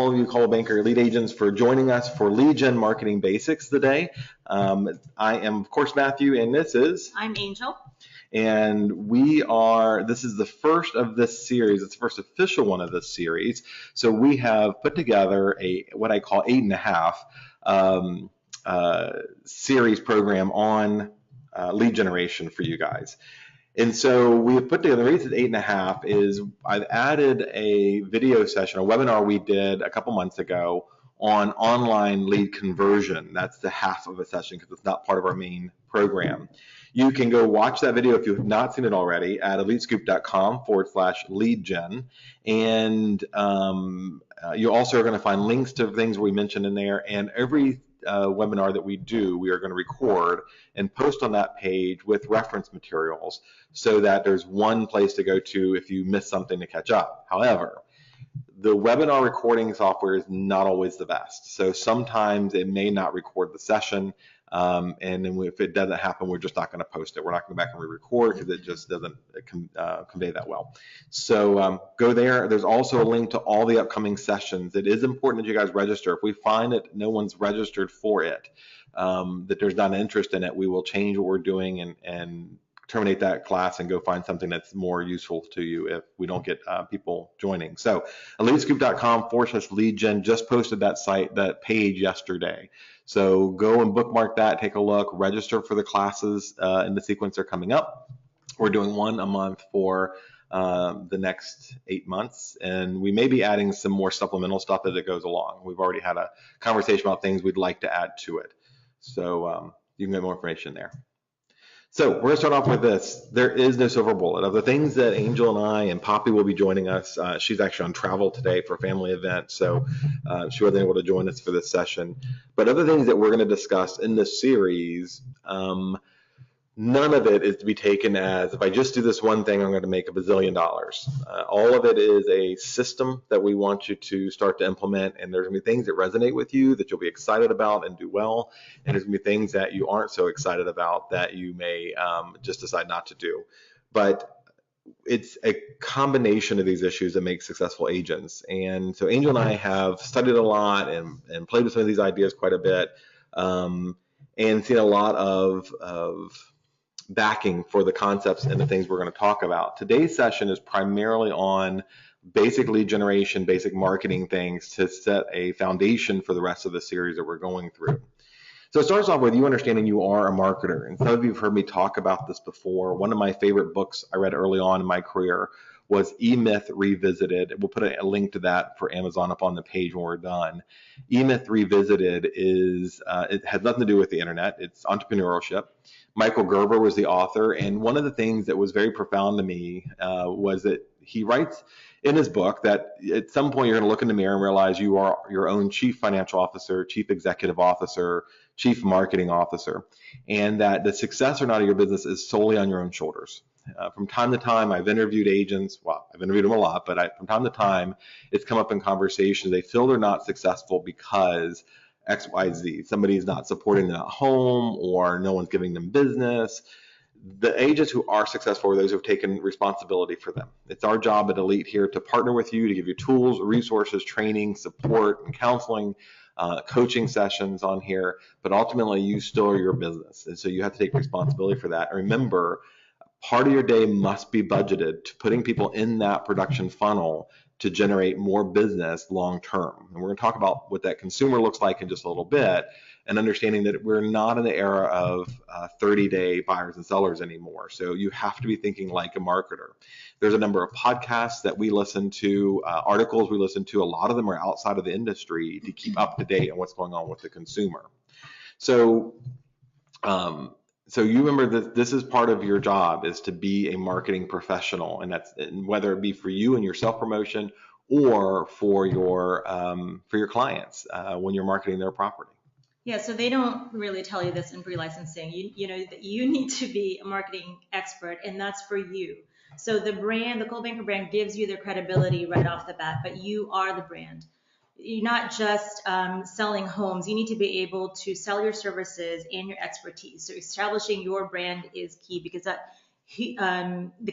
all of you Coldwell Banker lead agents for joining us for LeadGen Marketing Basics today. I am, of course, Matthew, and this is... I'm Angel. And this is the first of this series. It's the first official one of this series. So we have put together what I call 8.5 series program on lead generation for you guys. And so we have put together, the reason 8.5 is I've added a video session, a webinar we did a couple months ago on online lead conversion. That's the half of a session because it's not part of our main program. You can go watch that video if you have not seen it already at elitescoop.com/leadgen. And you also are going to find links to things we mentioned in there. And every webinar that we do, we are going to record and post on that page with reference materials so that there's one place to go to if you miss something to catch up. However, the webinar recording software is not always the best. So sometimes it may not record the session. And then if it doesn't happen, we're just not going to post it. We're not going to go back and re-record because it just doesn't convey that well. So go there. There's also a link to all the upcoming sessions. It is important that you guys register. If we find that no one's registered for it, that there's not an interest in it, we will change what we're doing and terminate that class and go find something that's more useful to you if we don't get people joining. So elitescoop.com/leadgen just posted that page yesterday. So go and bookmark that, take a look, register for the classes in the sequence they're coming up. We're doing one a month for the next 8 months, and we may be adding some more supplemental stuff as it goes along. We've already had a conversation about things we'd like to add to it. So you can get more information there. So we're going to start off with this. There is no silver bullet. Of the things that Angel and I and Poppy will be joining us, she's actually on travel today for a family event, so she wasn't able to join us for this session. But other things that we're going to discuss in this series, none of it is to be taken as, if I just do this one thing, I'm going to make $1 bazillion. All of it is a system that we want you to start to implement, and there's going to be things that resonate with you that you'll be excited about and do well, and there's going to be things that you aren't so excited about that you may just decide not to do. But it's a combination of these issues that make successful agents. And so Angel and I have studied a lot and played with some of these ideas quite a bit, and seen a lot of backing for the concepts and the things we're going to talk about. Today's session is primarily on basic lead generation, basic marketing things to set a foundation for the rest of the series that we're going through. So it starts off with you understanding you are a marketer. And some of you have heard me talk about this before. One of my favorite books I read early on in my career was E-Myth Revisited. We'll put a link to that for Amazon up on the page when we're done. E-Myth Revisited is, it has nothing to do with the internet. It's entrepreneurship. Michael Gerber was the author, and one of the things that was very profound to me was that he writes in his book that at some point you're going to look in the mirror and realize you are your own chief financial officer, chief executive officer, chief marketing officer, and that the success or not of your business is solely on your own shoulders. From time to time, I've interviewed agents. Well, I've interviewed them a lot, but from time to time, it's come up in conversations. They feel they're not successful because X, Y, Z. Somebody's not supporting them at home, or no one's giving them business. The agents who are successful are those who have taken responsibility for them. It's our job at Elite here to partner with you, to give you tools, resources, training, support, and counseling, coaching sessions on here, but ultimately you still are your business. And so you have to take responsibility for that. And remember, part of your day must be budgeted to putting people in that production funnel to generate more business long term. And we're going to talk about what that consumer looks like in just a little bit, and understanding that we're not in the era of 30-day buyers and sellers anymore. So you have to be thinking like a marketer. There's a number of podcasts that we listen to, articles we listen to. A lot of them are outside of the industry to keep up to date on what's going on with the consumer. So you remember that this is part of your job, is to be a marketing professional, and whether it be for you and your self-promotion or for your clients when you're marketing their property. Yeah, so they don't really tell you this in pre-licensing. You need to be a marketing expert, and that's for you. So the brand, the Coldwell Banker brand, gives you their credibility right off the bat, but you are the brand. You're not just selling homes. You need to be able to sell your services and your expertise. So establishing your brand is key, because the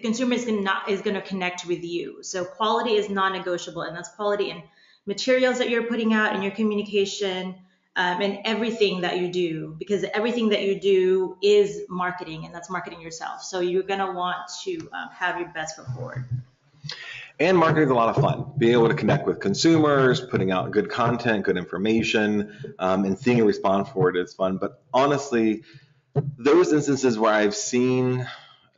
consumer is going to connect with you. So quality is non-negotiable, and that's quality in materials that you're putting out in your communication, and everything that you do, because everything that you do is marketing, and that's marketing yourself. So you're going to want to have your best foot forward. And marketing is a lot of fun. Being able to connect with consumers, putting out good content, good information, and seeing a response for it is fun. But honestly, those instances where I've seen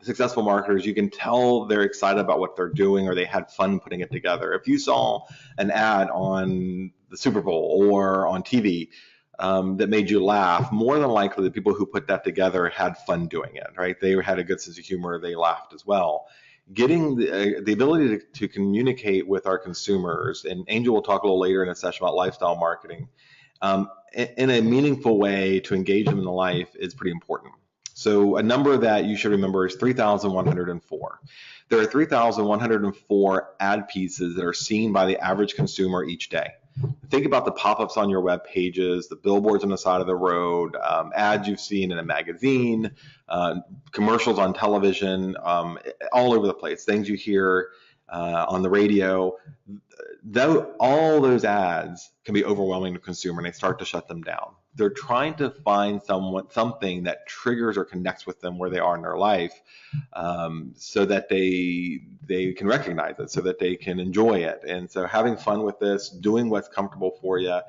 successful marketers, you can tell they're excited about what they're doing or they had fun putting it together. If you saw an ad on the Super Bowl or on TV that made you laugh, more than likely the people who put that together had fun doing it, right? They had a good sense of humor, they laughed as well. Getting the ability to communicate with our consumers, and Angel will talk a little later in a session about lifestyle marketing, in a meaningful way to engage them in the life is pretty important. So a number that you should remember is 3,104. There are 3,104 ad pieces that are seen by the average consumer each day. Think about the pop-ups on your web pages, the billboards on the side of the road, ads you've seen in a magazine, commercials on television, all over the place, things you hear on the radio. Though all those ads can be overwhelming to consumer, and they start to shut them down. They're trying to find something that triggers or connects with them where they are in their life, so that they can recognize it, so that they can enjoy it. And so having fun with this, doing what's comfortable for you,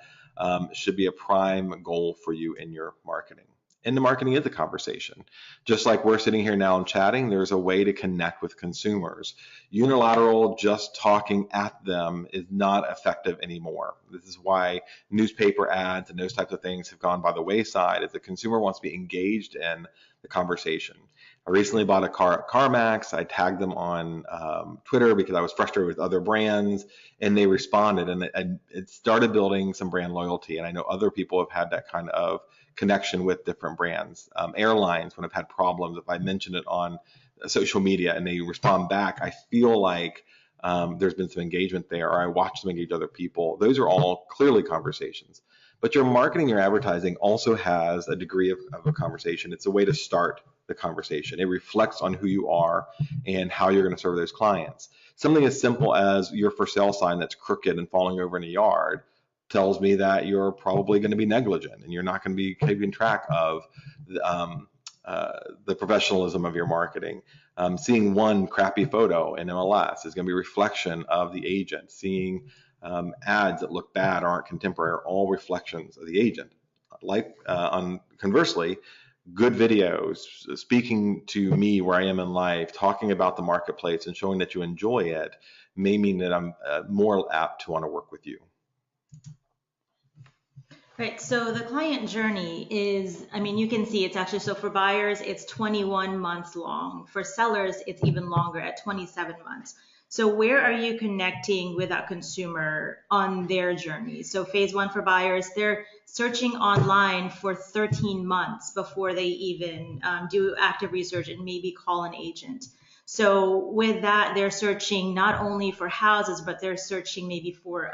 should be a prime goal for you in your marketing. And the marketing is a conversation. Just like we're sitting here now and chatting, there's a way to connect with consumers. Unilateral, just talking at them is not effective anymore. This is why newspaper ads and those types of things have gone by the wayside, as the consumer wants to be engaged in the conversation. I recently bought a car at CarMax. I tagged them on Twitter because I was frustrated with other brands, and they responded, and it started building some brand loyalty. And I know other people have had that kind of connection with different brands. Airlines, when I've had problems, if I mention it on social media and they respond back, I feel like there's been some engagement there, or I watch them engage other people. Those are all clearly conversations. But your marketing, your advertising also has a degree of a conversation. It's a way to start the conversation. It reflects on who you are and how you're going to serve those clients. Something as simple as your for sale sign that's crooked and falling over in a yard tells me that you're probably going to be negligent and you're not going to be keeping track of the professionalism of your marketing. Seeing one crappy photo in MLS is going to be a reflection of the agent. Seeing ads that look bad or aren't contemporary are all reflections of the agent. Conversely, good videos, speaking to me where I am in life, talking about the marketplace and showing that you enjoy it may mean that I'm more apt to want to work with you. Right, so the client journey is, I mean, you can see it's actually, so for buyers, it's 21 months long. For sellers, it's even longer at 27 months. So where are you connecting with that consumer on their journey? So phase one for buyers, they're searching online for 13 months before they even do active research and maybe call an agent. So with that, they're searching not only for houses, but they're searching maybe for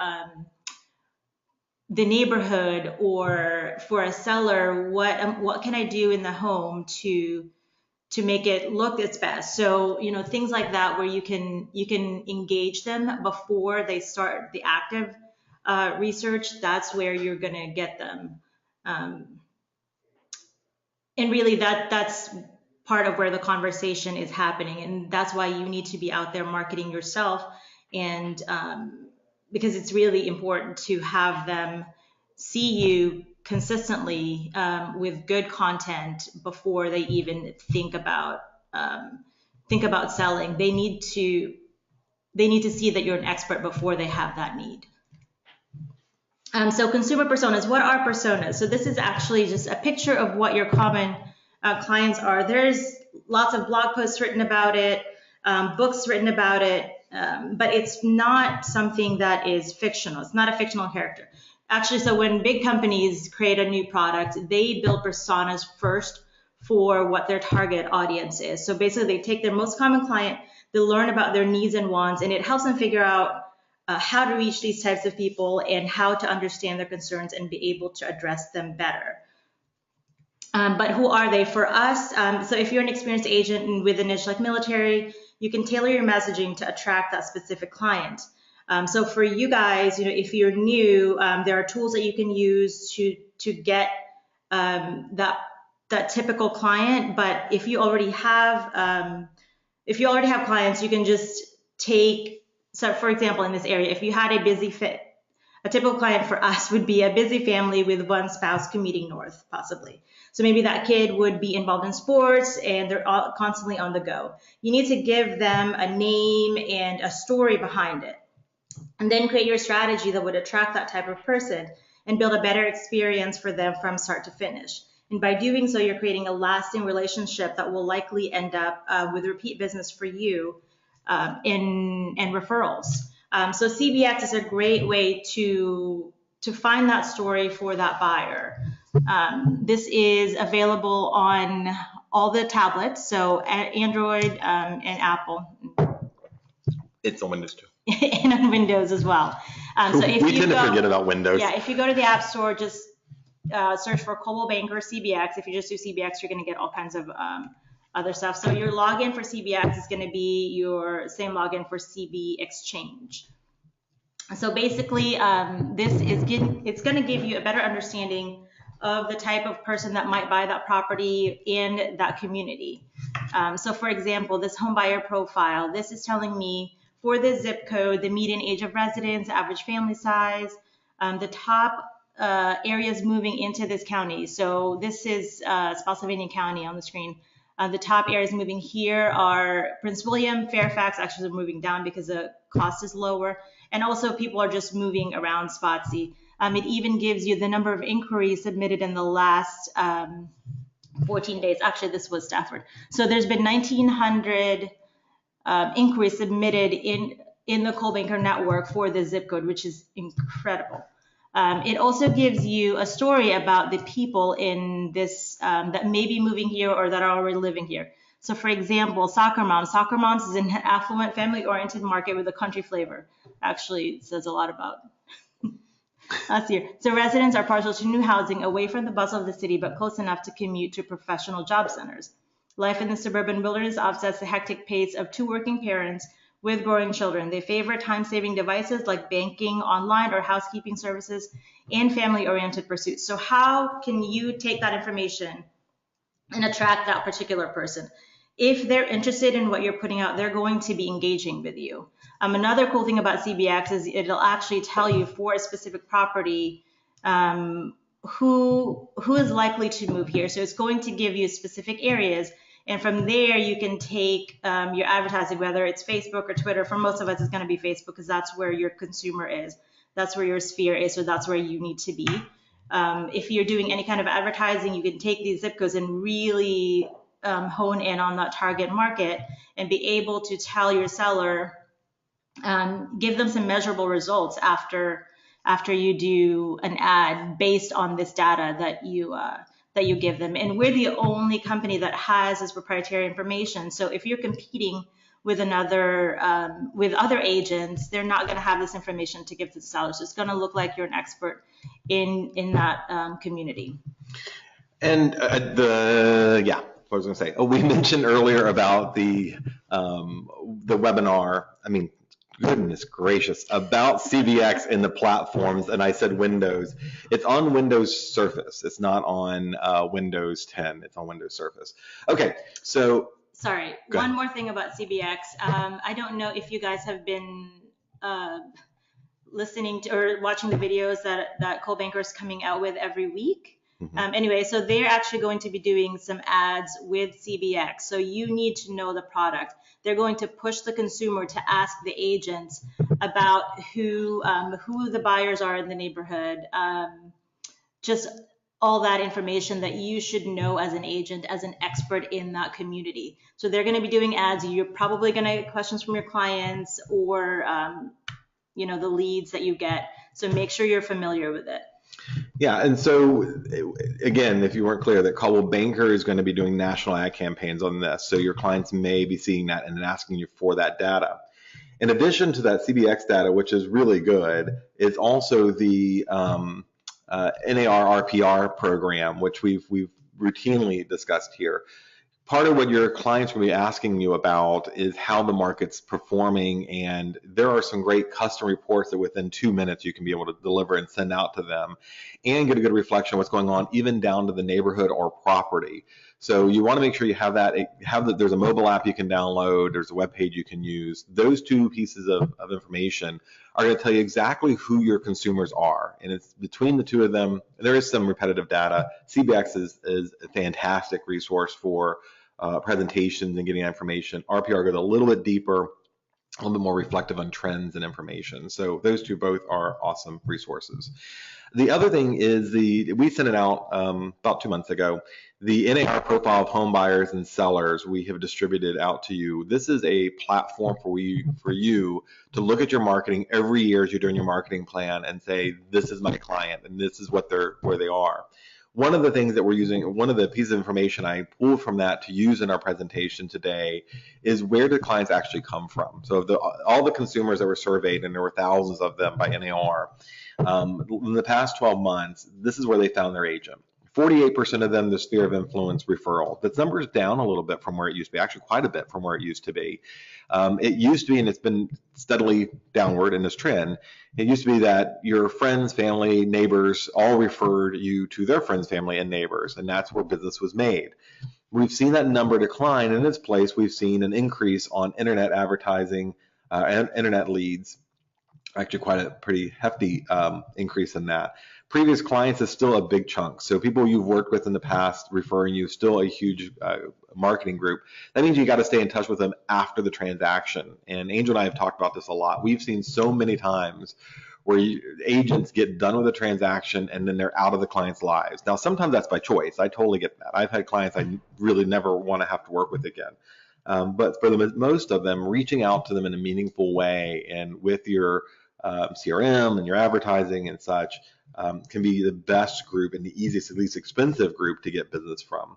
the neighborhood, or for a seller, what can I do in the home to make it look its best. So, you know, things like that, where you can engage them before they start the active research. That's where you're going to get them. And really that's part of where the conversation is happening. And that's why you need to be out there marketing yourself. And because it's really important to have them see you consistently with good content before they even think about selling. They need to see that you're an expert before they have that need. So consumer personas, what are personas? So this is actually just a picture of what your common clients are. There's lots of blog posts written about it, books written about it, but it's not something that is fictional. It's not a fictional character. Actually, so when big companies create a new product, they build personas first for what their target audience is. So basically, they take their most common client, they learn about their needs and wants, and it helps them figure out how to reach these types of people and how to understand their concerns and be able to address them better. But who are they for us? So if you're an experienced agent with a niche like military, you can tailor your messaging to attract that specific client. So for you guys, if you're new, there are tools that you can use to get that typical client. But if you already have clients, you can just take. So for example, in this area, if you had a typical client for us would be a busy family with one spouse commuting north, possibly. So maybe that kid would be involved in sports and they're constantly on the go. You need to give them a name and a story behind it, and then create your strategy that would attract that type of person and build a better experience for them from start to finish. And by doing so, you're creating a lasting relationship that will likely end up with repeat business for you and referrals. So CBX is a great way to find that story for that buyer. This is available on all the tablets, so Android and Apple. It's on Windows too. And on Windows as well. So if we tend to forget about Windows. Yeah, if you go to the App Store, just search for Coldwell Banker CBX. If you just do CBX, you're going to get all kinds of other stuff. So your login for CBX is going to be your same login for CB Exchange. So basically, it's going to give you a better understanding of the type of person that might buy that property in that community. So for example, this home buyer profile, this is telling me for the zip code, the median age of residence, average family size, the top areas moving into this county. So this is Spotsylvania County on the screen. The top areas moving here are Prince William, Fairfax. Actually, they're moving down because the cost is lower. And also people are just moving around Spotsy. It even gives you the number of inquiries submitted in the last 14 days. Actually, this was Stafford. So there's been 1,900 inquiries submitted in the Coldwell Banker network for the zip code, which is incredible. It also gives you a story about the people in this that may be moving here or that are already living here. So for example, Soccer Moms. Soccer Moms is an affluent, family-oriented market with a country flavor. Actually, it says a lot about us here. So residents are partial to new housing away from the bustle of the city, but close enough to commute to professional job centers. Life in the suburban wilderness offsets the hectic pace of two working parents with growing children. They favor time-saving devices like banking, online, or housekeeping services, and family-oriented pursuits. So how can you take that information and attract that particular person? If they're interested in what you're putting out, they're going to be engaging with you. Another cool thing about CBX is it'll actually tell you for a specific property who is likely to move here. So it's going to give you specific areas. And from there, you can take your advertising, whether it's Facebook or Twitter. For most of us, it's going to be Facebook because that's where your consumer is. That's where your sphere is. So that's where you need to be. If you're doing any kind of advertising, you can take these zip codes and really hone in on that target market and be able to tell your seller, give them some measurable results after you do an ad based on this data that you give them. And we're the only company that has this proprietary information. So if you're competing with other agents, they're not going to have this information to give to the sellers. It's going to look like you're an expert in that community. And what I was going to say. We mentioned earlier about the webinar. I mean, goodness gracious, about CBX and the platforms, and I said Windows. It's on Windows Surface. It's not on Windows 10. It's on Windows Surface. Okay, so. Sorry, one more thing about CBX. I don't know if you guys have been listening to or watching the videos that Coldwell Banker is coming out with every week. Mm-hmm. Anyway, so they're actually going to be doing some ads with CBX. So you need to know the product. They're going to push the consumer to ask the agents about who the buyers are in the neighborhood, just all that information that you should know as an agent, as an expert in that community. So they're going to be doing ads. You're probably going to get questions from your clients or the leads that you get. So make sure you're familiar with it. Yeah, and so again, if you weren't clear, that Coldwell Banker is going to be doing national ad campaigns on this. So your clients may be seeing that and asking you for that data. In addition to that CBX data, which is really good, is also the NAR RPR program, which we've routinely discussed here. part of what your clients will be asking you about is how the market's performing, and there are some great custom reports that within 2 minutes you can be able to deliver and send out to them and get a good reflection of what's going on, even down to the neighborhood or property. So you want to make sure you have that, there's a mobile app you can download, there's a web page you can use. Those two pieces of information are going to tell you exactly who your consumers are. And it's between the two of them, there is some repetitive data. CBX is a fantastic resource for presentations and getting information. RPR goes a little bit deeper, a little bit more reflective on trends and information. So those two both are awesome resources. The other thing is we sent it out about 2 months ago. The NAR profile of home buyers and sellers we have distributed out to you. This is a platform for you to look at your marketing every year as you're doing your marketing plan and say, this is my client and this is where they are. One of the things that we're using, one of the pieces of information I pulled from that to use in our presentation today is where do clients actually come from? So all the consumers that were surveyed, and there were thousands of them by NAR, in the past 12 months, this is where they found their agent. 48% of them, the sphere of influence referral. That number is down a little bit from where it used to be, actually quite a bit from where it used to be. It used to be, and it's been steadily downward in this trend, it used to be that your friends, family, neighbors all referred you to their friends, family, and neighbors, and that's where business was made. We've seen that number decline. In its place, we've seen an increase on internet advertising and internet leads, actually quite a pretty hefty increase in that. Previous clients is still a big chunk. So people you've worked with in the past referring you, still a huge marketing group. That means you got to stay in touch with them after the transaction. And Angel and I have talked about this a lot. We've seen so many times where agents get done with a transaction and then they're out of the client's lives. Now, sometimes that's by choice. I totally get that. I've had clients I really never want to have to work with again. But for most of them, reaching out to them in a meaningful way and with your CRM and your advertising and such can be the best group and the easiest, at least expensive group to get business from.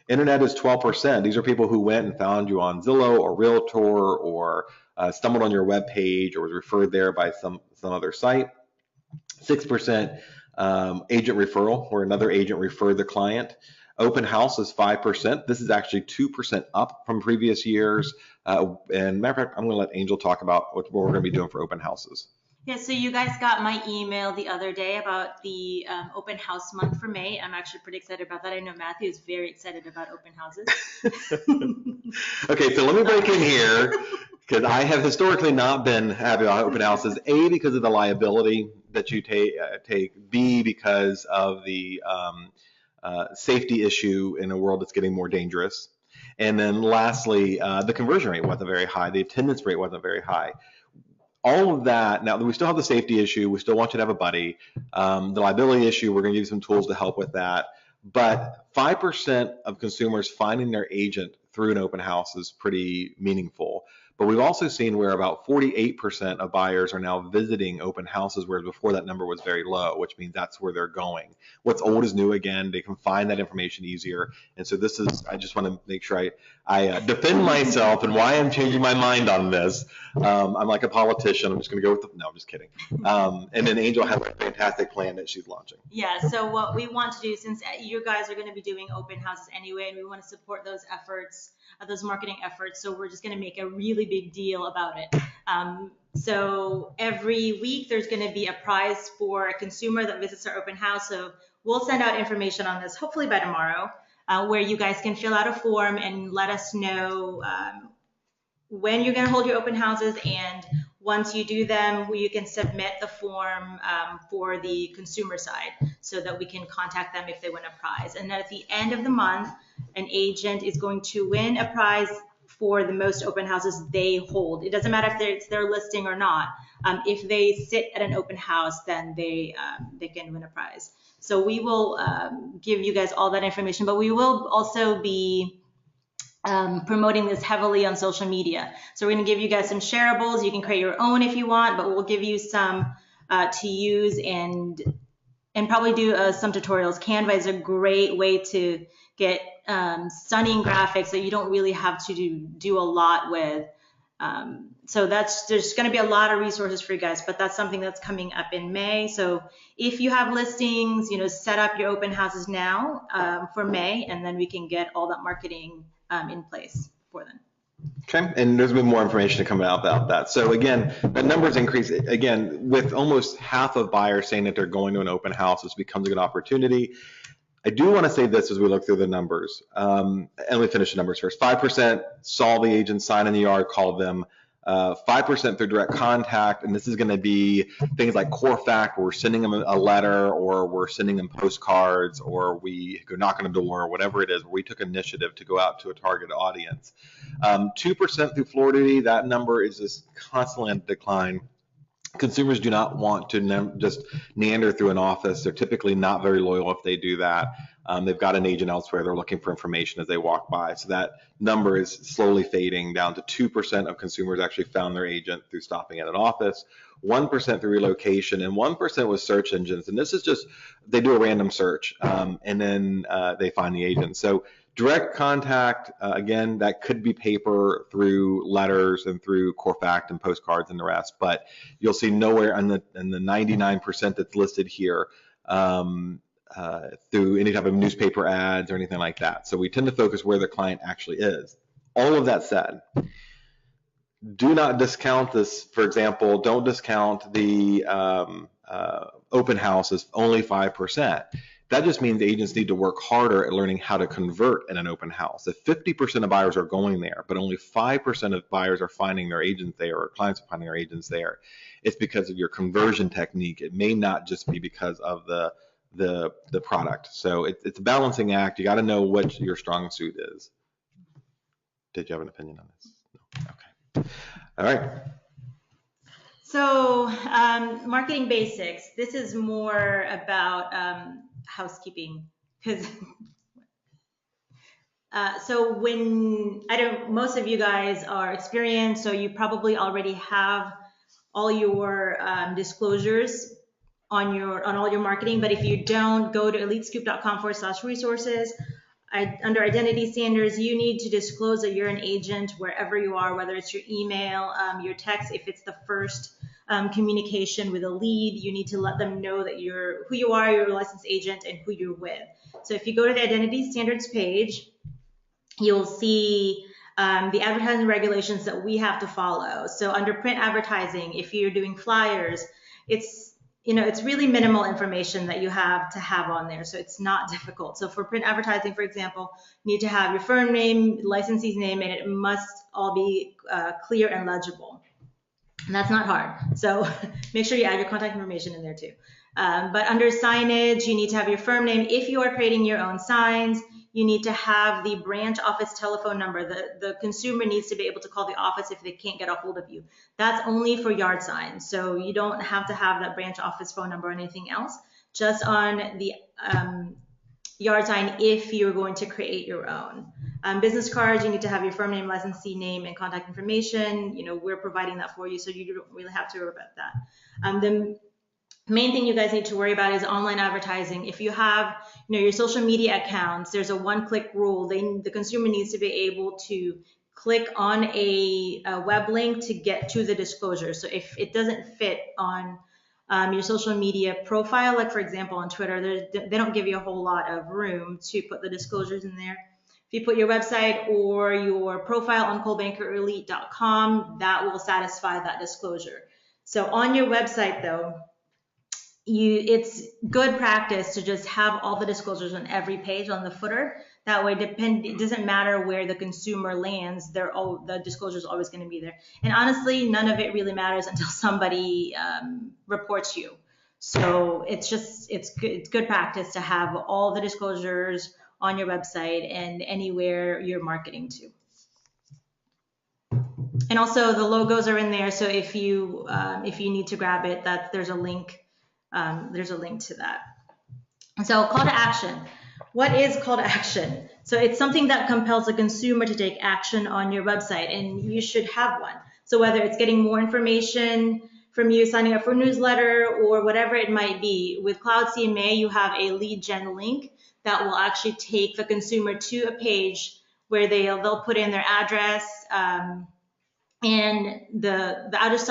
Internet is 12%. These are people who went and found you on Zillow or Realtor or stumbled on your web page or was referred there by some other site. 6% agent referral, where another agent referred the client. Open house is 5%. This is actually 2% up from previous years. And matter of fact, I'm going to let Angel talk about what we're going to be doing for open houses. Yeah, so you guys got my email the other day about the open house month for May. I'm actually pretty excited about that. I know Matthew is very excited about open houses. Okay, so let me break in here because I have historically not been happy about open houses. A, because of the liability that you take. B, because of the safety issue in a world that's getting more dangerous. And then lastly, the conversion rate wasn't very high. The attendance rate wasn't very high. All of that, now we still have the safety issue, we still want you to have a buddy. The liability issue, we're going to give you some tools to help with that. But 5% of consumers finding their agent through an open house is pretty meaningful. But we've also seen where about 48% of buyers are now visiting open houses, whereas before that number was very low, which means that's where they're going. What's old is new again. They can find that information easier. And so this is, I just want to make sure I defend myself and why I'm changing my mind on this. I'm like a politician. I'm just going to go with no, I'm just kidding. And then Angel has a fantastic plan that she's launching. Yeah, so what we want to do, since you guys are going to be doing open houses anyway, and we want to support those efforts, those marketing efforts, so we're just going to make a really big deal about it. So every week there's going to be a prize for a consumer that visits our open house. So we'll send out information on this hopefully by tomorrow, where you guys can fill out a form and let us know when you're going to hold your open houses, and once you do them, you can submit the form for the consumer side so that we can contact them if they win a prize. And then at the end of the month, an agent is going to win a prize for the most open houses they hold. It doesn't matter if it's their listing or not. If they sit at an open house, then they can win a prize. So we will give you guys all that information, but we will also be promoting this heavily on social media. So we're going to give you guys some shareables. You can create your own if you want, but we'll give you some to use and probably do some tutorials. Canva is a great way to get stunning graphics that you don't really have to do a lot with. So there's going to be a lot of resources for you guys, but that's something that's coming up in May. So if you have listings, set up your open houses now for May, and then we can get all that marketing in place for them. Okay, and there's been more information coming out about that. So again, that number's increased. Again, with almost half of buyers saying that they're going to an open house, this becomes a good opportunity. I do want to say this as we look through the numbers, and we finish the numbers first. 5% saw the agent sign in the yard, called them. 5% through direct contact, and this is going to be things like core fact, where we're sending them a letter, or we're sending them postcards, or we go knock on a door, or whatever it is, where we took initiative to go out to a target audience. 2% through Florida, that number is just constantly on decline. Consumers do not want to just meander through an office. They're typically not very loyal if they do that. They've got an agent elsewhere. They're looking for information as they walk by. So that number is slowly fading down to 2% of consumers actually found their agent through stopping at an office, 1% through relocation, and 1% with search engines. And this is just, they do a random search and then they find the agent. So direct contact, again, that could be paper through letters and through core fact and postcards and the rest, but you'll see nowhere in the 99% that's listed here through any type of newspaper ads or anything like that. So we tend to focus where the client actually is. All of that said, do not discount this. For example, don't discount the open house as only 5%. That just means agents need to work harder at learning how to convert in an open house. If 50% of buyers are going there, but only 5% of buyers are finding their agents there, or clients are finding their agents there, it's because of your conversion technique. It may not just be because of the product. So it's a balancing act. You got to know what your strong suit is. Did you have an opinion on this? No. Okay. All right. So marketing basics. This is more about housekeeping, because so when most of you guys are experienced, so you probably already have all your disclosures on all your marketing. But if you don't, go to elitescoop.com/resources. Under identity standards, you need to disclose that you're an agent wherever you are, whether it's your email, your text. If it's the first communication with a lead, you need to let them know that who you are, you're a licensed agent, and who you're with. So if you go to the identity standards page, you'll see the advertising regulations that we have to follow. So under print advertising, if you're doing flyers, it's really minimal information that you have to have on there. So it's not difficult. So for print advertising, for example, you need to have your firm name, licensee's name, and it must all be clear and legible. And that's not hard. So make sure you add your contact information in there too. But under signage, you need to have your firm name. If you are creating your own signs, you need to have the branch office telephone number. The consumer needs to be able to call the office if they can't get a hold of you. That's only for yard signs. So you don't have to have that branch office phone number or anything else, just on the yard sign if you're going to create your own. Business cards, you need to have your firm name, licensee name, and contact information. We're providing that for you, so you don't really have to worry about that. The main thing you guys need to worry about is online advertising. If you have your social media accounts, there's a one-click rule. The consumer needs to be able to click on a web link to get to the disclosure. So if it doesn't fit on your social media profile, like for example on Twitter, they don't give you a whole lot of room to put the disclosures in there. If you put your website or your profile on coldbankerelite.com, that will satisfy that disclosure. So on your website though, it's good practice to just have all the disclosures on every page on the footer. That way, it doesn't matter where the consumer lands, the disclosure is always going to be there. And honestly, none of it really matters until somebody reports you. So it's good practice to have all the disclosures on your website and anywhere you're marketing to. And also the logos are in there. So if you need to grab it, there's a link. There's a link to that. So call to action. What is call to action? So it's something that compels a consumer to take action on your website, and you should have one. So whether it's getting more information from you, signing up for a newsletter, or whatever it might be, with Cloud CMA, you have a lead gen link that will actually take the consumer to a page where they'll put in their address and the address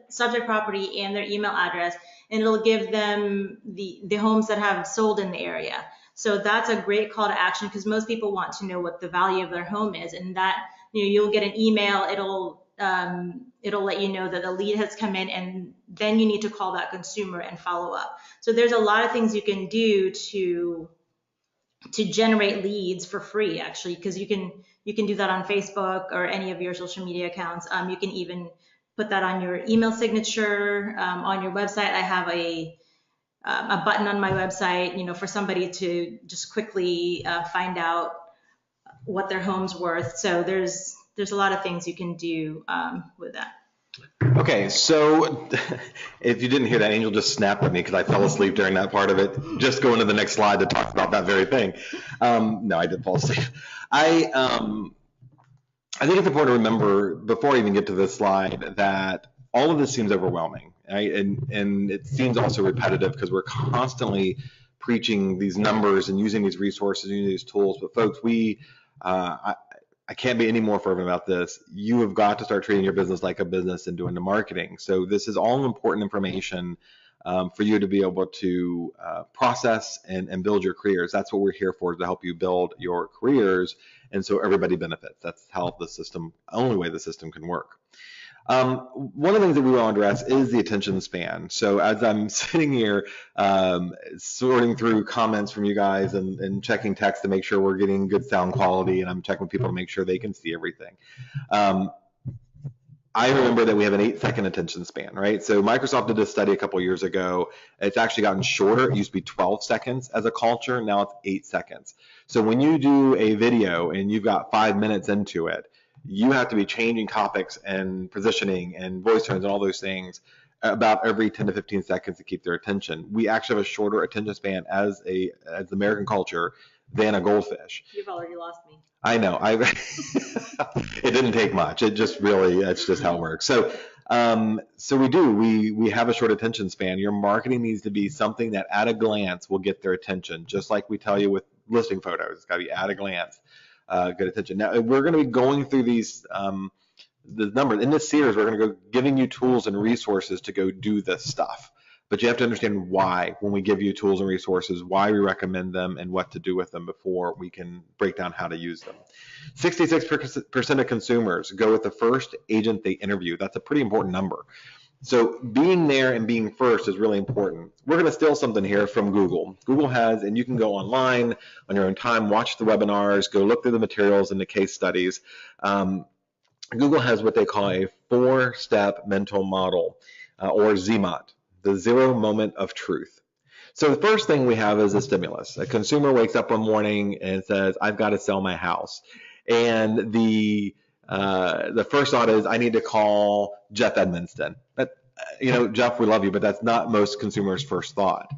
subject property and their email address, and it'll give them the homes that have sold in the area. So that's a great call to action because most people want to know what the value of their home is, and that, you'll get an email. It'll let you know that the lead has come in, and then you need to call that consumer and follow up. So there's a lot of things you can do to generate leads for free, actually, because you can do that on Facebook or any of your social media accounts. You can even put that on your email signature, on your website. I have a button on my website, for somebody to just quickly find out what their home's worth. So there's a lot of things you can do with that. Okay, so if you didn't hear that, Angel just snapped at me because I fell asleep during that part of it. Just going to the next slide to talk about that very thing. No, I did fall asleep. I think it's important to remember, before I even get to this slide, that all of this seems overwhelming, right? And it seems also repetitive because we're constantly preaching these numbers and using these resources, using these tools. But folks, I can't be any more fervent about this. You have got to start treating your business like a business and doing the marketing. So this is all important information for you to be able to process and build your careers. That's what we're here for, to help you build your careers, and so everybody benefits. That's how the system, only way the system can work. One of the things that we want to address is the attention span. So as I'm sitting here sorting through comments from you guys and checking text to make sure we're getting good sound quality, and I'm checking with people to make sure they can see everything. I remember that we have an 8-second attention span, right? So Microsoft did a study a couple of years ago. It's actually gotten shorter. It used to be 12 seconds as a culture. Now it's 8 seconds. So when you do a video and you've got 5 minutes into it, you have to be changing topics and positioning and voice tones and all those things about every 10 to 15 seconds to keep their attention. We actually have a shorter attention span as the American culture than a goldfish. You've already lost me. I know. It didn't take much. It just really, that's just how it works. So we have a short attention span. Your marketing needs to be something that at a glance will get their attention, just like we tell you with listing photos. It's got to be at a glance, good attention. Now, we're going to be going through these the numbers. In this series, we're going to go giving you tools and resources to go do this stuff. But you have to understand why, when we give you tools and resources, why we recommend them and what to do with them before we can break down how to use them. 66% of consumers go with the first agent they interview. That's a pretty important number. So being there and being first is really important. We're going to steal something here from Google. Google has, and you can go online on your own time, watch the webinars, go look through the materials and the case studies. Google has what they call a 4-step mental model, or ZMOT. The 0 moment of truth. So the first thing we have is a stimulus. A consumer wakes up one morning and says, I've got to sell my house. And the first thought is, I need to call Jeff Edmonston. But, Jeff, we love you, but that's not most consumers' first thought.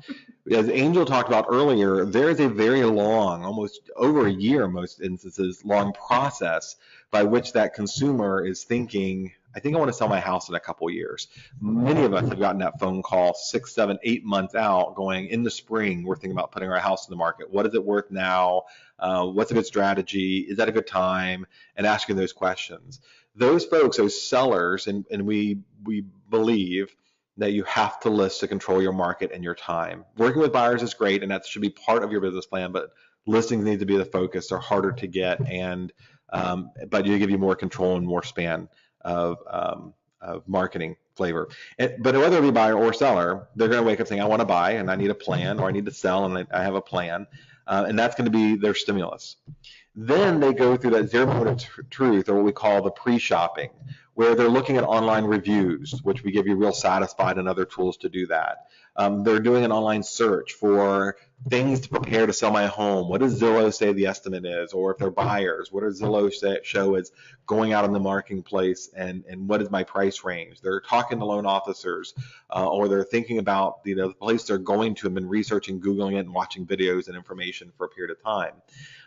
As Angel talked about earlier, there is a very long, almost over a year in most instances, long process by which that consumer is thinking, I think I want to sell my house in a couple of years. Many of us have gotten that phone call 6, 7, 8 months out going, in the spring, we're thinking about putting our house in the market. What is it worth now? What's a good strategy? Is that a good time? And asking those questions. Those folks, those sellers, and we believe that you have to list to control your market and your time. Working with buyers is great, and that should be part of your business plan, but listings need to be the focus. They're harder to get, but you give you more control and more span of marketing flavor. But whether it be buyer or seller, they're going to wake up saying, I want to buy and I need a plan, or I need to sell and I have a plan. And that's going to be their stimulus. Then they go through that 0 moment of truth, or what we call the pre-shopping, where they're looking at online reviews, which we give you Real Satisfied and other tools to do that. They're doing an online search for things to prepare to sell my home. What does Zillow say the estimate is? Or if they're buyers, what does Zillow show as going out in the marketplace, and what is my price range? They're talking to loan officers, or they're thinking about the place they're going to and been researching, Googling it, and watching videos and information for a period of time.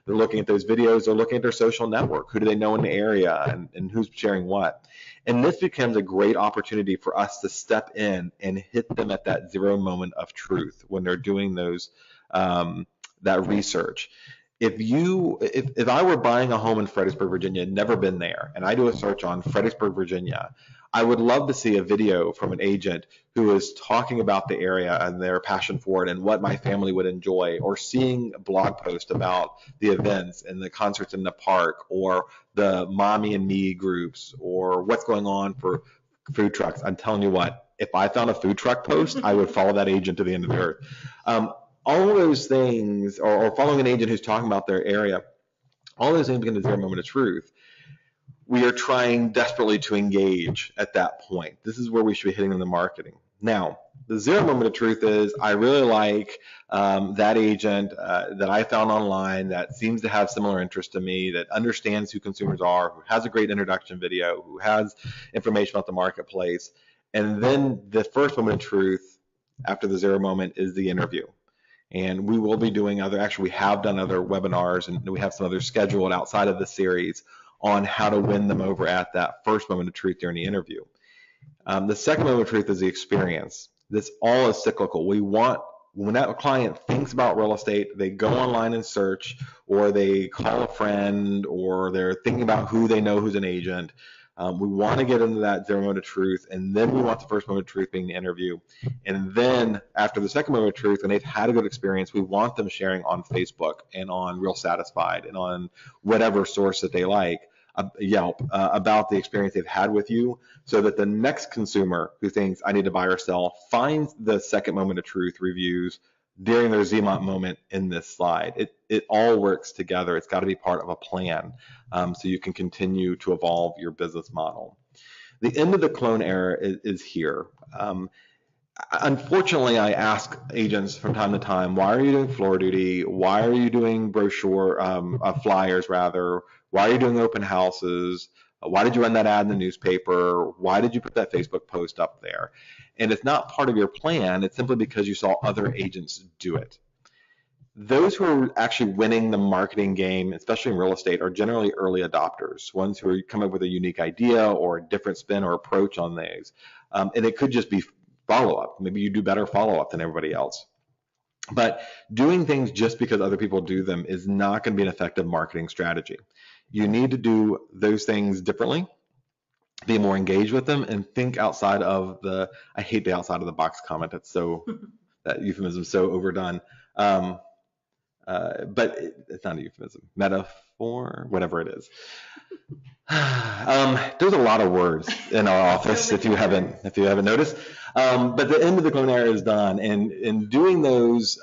They're looking at those videos, they're looking at their social network. Who do they know in the area, and who's sharing what? And this becomes a great opportunity for us to step in and hit them at that 0 moment of truth when they're doing those that research. if I were buying a home in Fredericksburg, Virginia, never been there, and I do a search on Fredericksburg, Virginia, I would love to see a video from an agent who is talking about the area and their passion for it and what my family would enjoy, or seeing a blog post about the events and the concerts in the park, or the mommy and me groups, or what's going on for food trucks. I'm telling you what, if I found a food truck post, I would follow that agent to the end of the earth. All of those things, or following an agent who's talking about their area, all those things begin to zero moment of truth. We are trying desperately to engage at that point. This is where we should be hitting in the marketing. Now, the zero moment of truth is, I really like that agent that I found online that seems to have similar interests to me, that understands who consumers are, who has a great introduction video, who has information about the marketplace. And then the first moment of truth after the zero moment is the interview. And we will be doing actually we have done other webinars, and we have some others scheduled outside of the series on how to win them over at that first moment of truth during the interview. The second moment of truth is the experience. This all is cyclical. We want, when that client thinks about real estate, they go online and search, or they call a friend, or they're thinking about who they know who's an agent. We want to get into that zero moment of truth, and then we want the first moment of truth being the interview. And then after the second moment of truth, when they've had a good experience, we want them sharing on Facebook and on Real Satisfied and on whatever source that they like, Yelp, about the experience they've had with you, so that the next consumer who thinks I need to buy or sell finds the second moment of truth reviews during their ZMOT moment in this slide. It all works together. It's got to be part of a plan, so you can continue to evolve your business model. The end of the clone era is here. Unfortunately, I ask agents from time to time, why are you doing floor duty? Why are you doing flyers rather? Why are you doing open houses? Why did you run that ad in the newspaper? Why did you put that Facebook post up there? And it's not part of your plan. It's simply because you saw other agents do it. Those who are actually winning the marketing game, especially in real estate, are generally early adopters, ones who are coming up with a unique idea or a different spin or approach on these. And it could just be follow-up. Maybe you do better follow-up than everybody else. But doing things just because other people do them is not going to be an effective marketing strategy. You need to do those things differently, be more engaged with them, and think outside of the, I hate the outside of the box comment. That's so, that euphemism is so overdone. But it's not a euphemism, metaphor, whatever it is. There's a lot of words in our office if you haven't noticed. But the end of the clone era is done, and in doing those,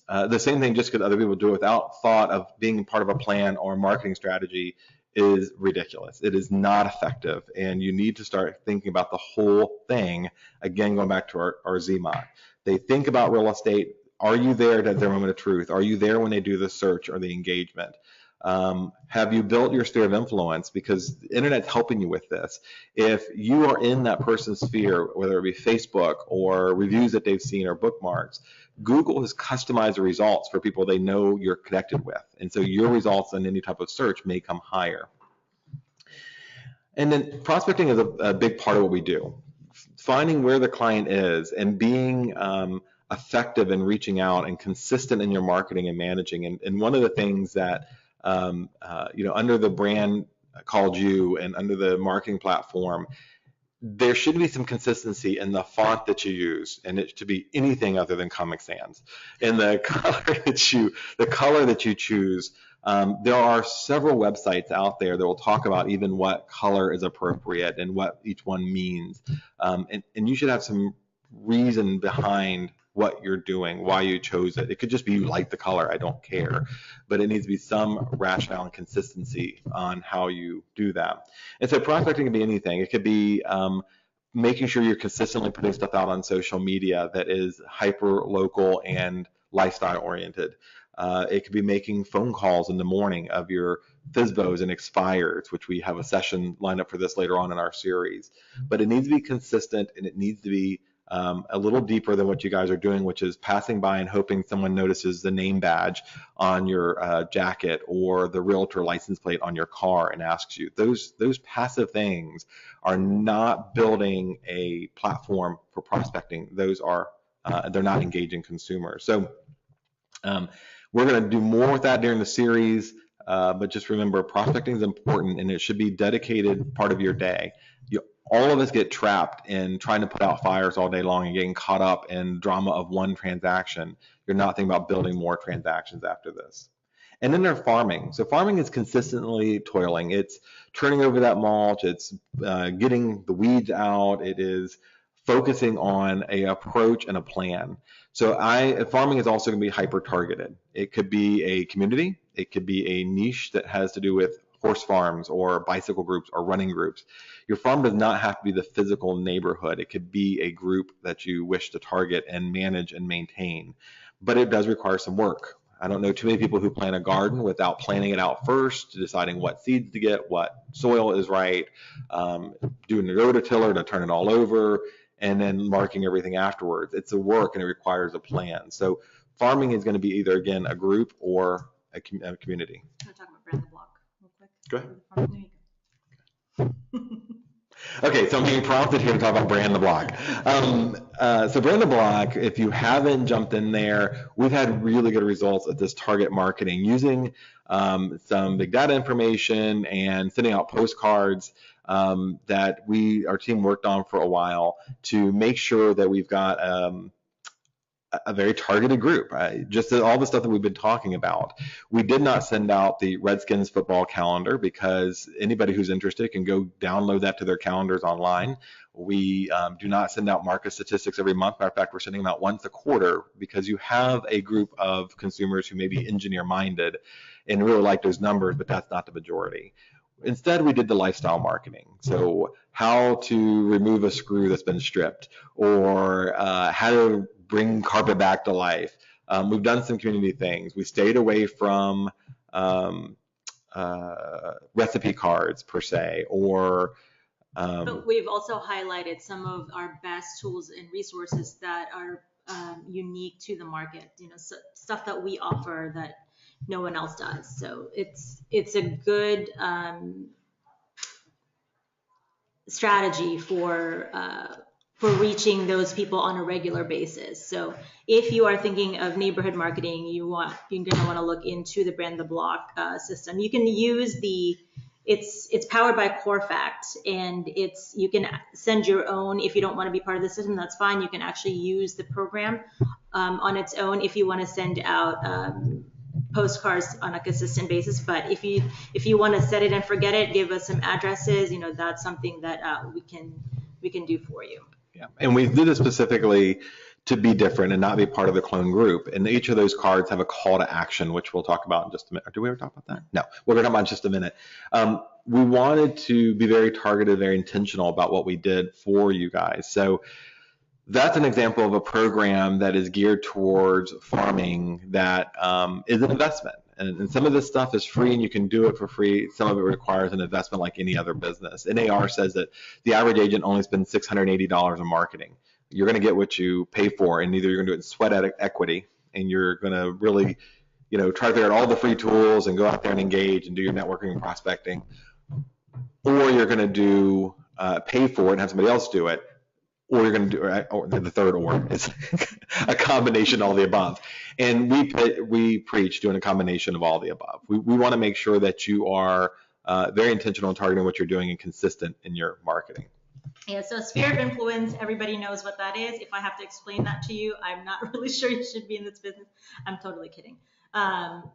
the same thing just because other people do it without thought of being part of a plan or a marketing strategy is ridiculous. It is not effective, and you need to start thinking about the whole thing. Again, going back to our ZMOT. They think about real estate. Are you there at their moment of truth? Are you there when they do the search or the engagement? Have you built your sphere of influence? Because the internet's helping you with this. If you are in that person's sphere, whether it be Facebook or reviews that they've seen or bookmarks, Google has customized the results for people they know you're connected with. And so your results in any type of search may come higher. And then prospecting is a big part of what we do. Finding where the client is and being effective in reaching out and consistent in your marketing and managing. And one of the things that under the brand called you and under the marketing platform, there should be some consistency in the font that you use, and it should be anything other than Comic Sans. And the color that you choose. There are several websites out there that will talk about even what color is appropriate and what each one means. And you should have some reason behind what you're doing, why you chose it. It could just be you like the color, I don't care. But it needs to be some rationale and consistency on how you do that. And so prospecting can be anything. It could be making sure you're consistently putting stuff out on social media that is hyper local and lifestyle oriented. It could be making phone calls in the morning of your FSBOs and expires, which we have a session lined up for this later on in our series. But it needs to be consistent, and it needs to be a little deeper than what you guys are doing, which is passing by and hoping someone notices the name badge on your jacket or the realtor license plate on your car and asks you. Those passive things are not building a platform for prospecting. Those are they're not engaging consumers. So We're going to do more with that during the series, but just remember, prospecting is important, and it should be dedicated part of your day. All of us get trapped in trying to put out fires all day long and getting caught up in drama of one transaction. You're not thinking about building more transactions after this. And then there's farming. So farming is consistently toiling. It's turning over that mulch. It's getting the weeds out. It is focusing on a approach and a plan. So farming is also going to be hyper targeted. It could be a community. It could be a niche that has to do with horse farms or bicycle groups or running groups. Your farm does not have to be the physical neighborhood. It could be a group that you wish to target and manage and maintain, but it does require some work. I don't know too many people who plant a garden without planning it out first, deciding what seeds to get, what soil is right, doing the rototiller to turn it all over, and then marking everything afterwards. It's a work and it requires a plan. So farming is going to be either, again, a group or a community. I'm going to talk about Brand the Block real quick. Go ahead. There you go. Okay, so I'm being prompted here to talk about Brand the Block. So Brand the Block, if you haven't jumped in there, we've had really good results at this target marketing using some big data information and sending out postcards that our team worked on for a while to make sure that we've got a very targeted group, just all the stuff that we've been talking about. We did not send out the Redskins football calendar because anybody who's interested can go download that to their calendars online. We do not send out market statistics every month. Matter of fact, we're sending them out once a quarter because you have a group of consumers who may be engineer-minded and really like those numbers, but that's not the majority. Instead, we did the lifestyle marketing. So how to remove a screw that's been stripped, or how to bring carpet back to life. We've done some community things. We stayed away from recipe cards per se, or but we've also highlighted some of our best tools and resources that are unique to the market, stuff that we offer that no one else does. So it's a good strategy for reaching those people on a regular basis. So if you are thinking of neighborhood marketing, you're going to want to look into the Brand the Block system. You can use it's powered by CoreFact, and you can send your own. If you don't want to be part of the system, that's fine. You can actually use the program on its own if you want to send out postcards on a consistent basis. But if you want to set it and forget it, give us some addresses. That's something that we can do for you. Yeah, and we did it specifically to be different and not be part of the clone group. And each of those cards have a call to action, which we'll talk about in just a minute. Do we ever talk about that? No, we're going to talk about in just a minute. We wanted to be very targeted, very intentional about what we did for you guys. So that's an example of a program that is geared towards farming that is an investment. And some of this stuff is free and you can do it for free. Some of it requires an investment like any other business. NAR says that the average agent only spends $680 in marketing. You're going to get what you pay for, and either you're going to do it in sweat equity and you're going to really, try to figure out all the free tools and go out there and engage and do your networking and prospecting, or you're going to do pay for it and have somebody else do it, or you're going to do, or the third or is a combination of all the above. And we preach doing a combination of all the above. We want to make sure that you are very intentional in targeting what you're doing and consistent in your marketing. Yeah, so sphere of influence, everybody knows what that is. If I have to explain that to you, I'm not really sure you should be in this business. I'm totally kidding.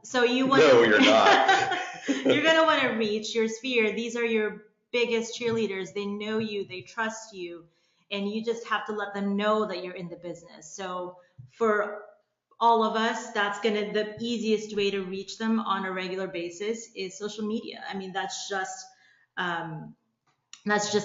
So you want No, you're not. You're going to want to reach your sphere. These are your biggest cheerleaders. They know you, they trust you, and you just have to let them know that you're in the business. So for all of us, the easiest way to reach them on a regular basis is social media. I mean, that's just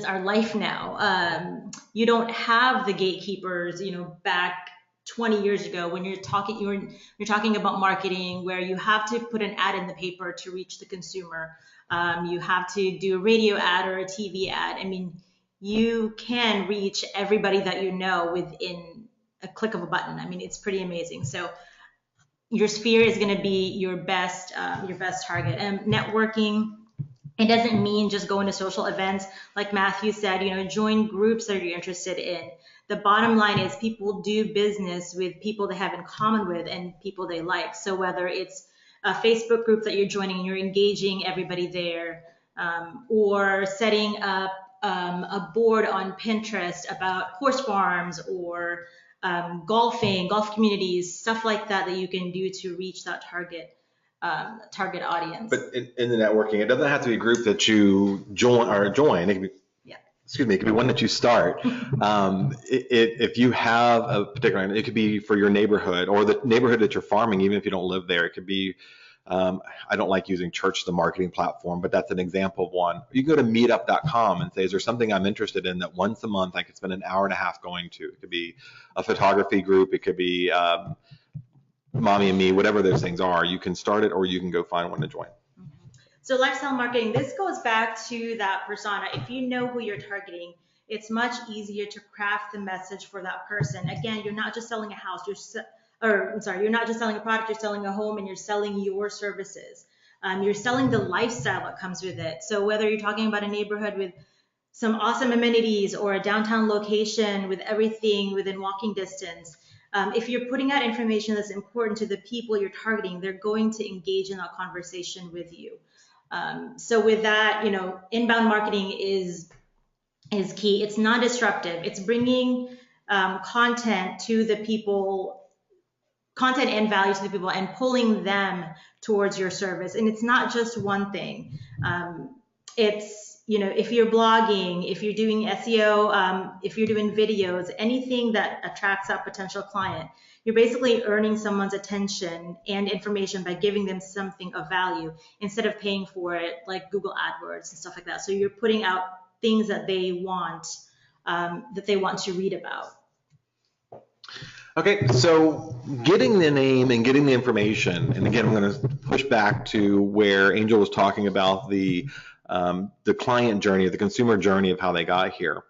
our life now. You don't have the gatekeepers, back 20 years ago when you're talking about marketing, where you have to put an ad in the paper to reach the consumer. You have to do a radio ad or a TV ad. I mean, you can reach everybody that you know within a click of a button. I mean, it's pretty amazing. So your sphere is going to be your best target. And networking It doesn't mean just going to social events. Like Matthew said, join groups that you're interested in. The bottom line is people do business with people they have in common with and people they like. So whether it's a Facebook group that you're joining and you're engaging everybody there, or setting up a board on Pinterest about horse farms or golf communities, stuff like that you can do to reach that target audience. But in the networking, it doesn't have to be a group that you join. It can be, excuse me, it could be one that you start. If you have a particular, it could be for your neighborhood or the neighborhood that you're farming, even if you don't live there. It could be, I don't like using church as the marketing platform, but that's an example of one. You can go to meetup.com and say, is there something I'm interested in that once a month I could spend an hour and a half going to? It could be a photography group. It could be Mommy and Me, whatever those things are. You can start it or you can go find one to join. So lifestyle marketing, this goes back to that persona. If you know who you're targeting, it's much easier to craft the message for that person. Again, you're not just selling a house, you're not just selling a product, you're selling a home and you're selling your services. You're selling the lifestyle that comes with it. So whether you're talking about a neighborhood with some awesome amenities or a downtown location with everything within walking distance, if you're putting out information that's important to the people you're targeting, they're going to engage in that conversation with you. So with that, inbound marketing is key. It's non-disruptive. It's bringing content to the people, content and value to the people, and pulling them towards your service. And it's not just one thing. It's if you're blogging, if you're doing SEO, if you're doing videos, anything that attracts that potential client, you're basically earning someone's attention and information by giving them something of value instead of paying for it like Google AdWords and stuff like that. So you're putting out things that they want to read about. Okay, so getting the name and getting the information, and again, I'm going to push back to where Angel was talking about the client journey, the consumer journey of how they got here.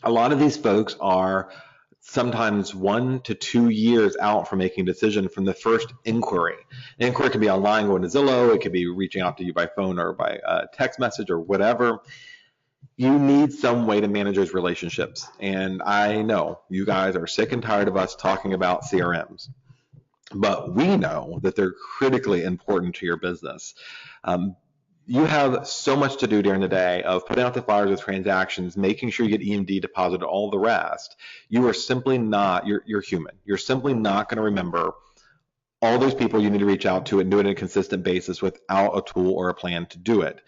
A lot of these folks are sometimes 1 to 2 years out from making a decision from the first inquiry. An inquiry could be online, going to Zillow, it could be reaching out to you by phone or by text message or whatever. You need some way to manage those relationships. And I know you guys are sick and tired of us talking about CRMs, but we know that they're critically important to your business. You have so much to do during the day of putting out the flyers with transactions, making sure you get EMD deposited, all the rest. You are simply not, you're human. You're simply not going to remember all those people you need to reach out to and do it on a consistent basis without a tool or a plan to do it.